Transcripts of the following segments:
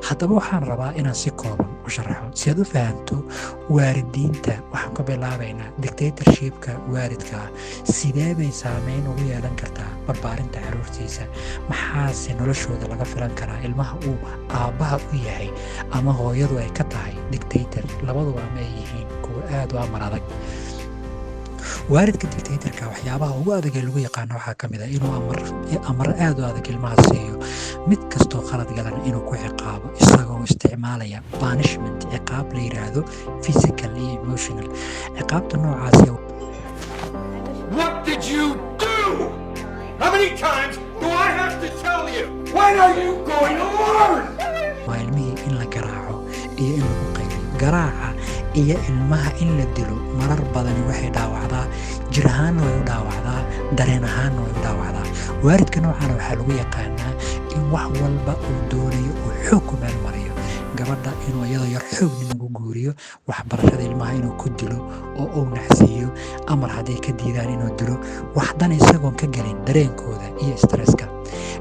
haddaba waxaan rabaa inaan si kooban u sharaxo si aad u fahamto waalidiinta. waxaan ka bilaabaynaa dictatorshipka waalidka sidee bay saameyn ugu yeelan kartaa barbaarinta caruurtiisa, maxaase noloshooda laga filan karaa ilmaha uu aabbaha u yahay ama hooyadu ay ka tahay dictator, labaduba ama ay yihiin kuwa aad u amar adag. waalidka dictatorka waxyaabaha ugu adag ee lagu yaqaano waxaa ka mid ah inuu amar aad u adag ilmaha siiyo, mid kastoo qalad galan inuu ku ciqaabo isagoo isticmaalaya punishment, ciqaab la yidhaahdo physical iyo emotional. ciqaabta noocaasi What did you do? How many times do I have to tell you? When are you going to learn? waa ilmihii in la garaaco iyo in lagu qayliyo. garaaca iyo ilmaha in la dilo marar badani waxay dhaawacdaa, jir ahaanna way u dhaawacdaa, dareen ahaanna way u dhaawacdaa. waalidka noocaana waxaa lagu yaqaanaa in wax walba uu doonayo uu xoog ku meel mariyo. gabadha inuu iyadoo yar xoog ninagu guuriyo, waxbarashada ilmaha inuu ku dilo oo uu nacsiiyo, amar hadday ka diidaan inuu dilo, waxdan isagoon ka gelin dareenkooda iyo stresska.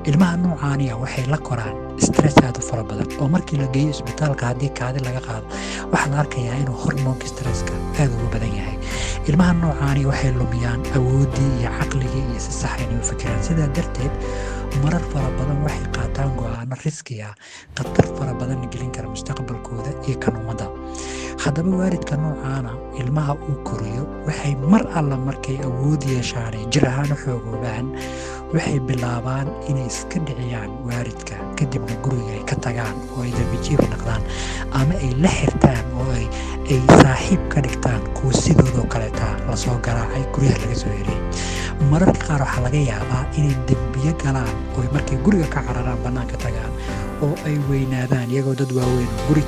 ilmaha noocaaniya waxay la koraan stress aad u fara badan oo markii la geeyo isbitaalka haddii kaadi laga qaado waxaa la arkayaa inuu hormoonka stresska aad ugu badan yahay. ilmaha noocaani waxay lumiyaan awooddii iyo caqligii iyo si sax inay u fikiraan. sidaa darteed marar fara badan waxay qaataan go'aano riski ah, khatar fara badanna gelin kara mustaqbalkooda iyo kan ummadda. haddaba waalidka noocaana ilmaha uu koriyo waxay mar alla markay awood yeeshaan ee jir ahaan u xoogoobaan waxay bilaabaan inay iska dhiciyaan waalidka, kadibna guriga ay ka tagaan oo ay dambijiib noqdaan ama ay la xirtaan oo ay saaxiib ka dhigtaan kuwa sidoodoo kaleeta lasoo garaacay, guryaha laga soo heliyay. mararka qaar waxaa laga yaabaa inay dembiyo galaan oo markay guriga ka cararaan bannaanka tagaan oo ay weynaadaan iyagoo dad waaweyn guri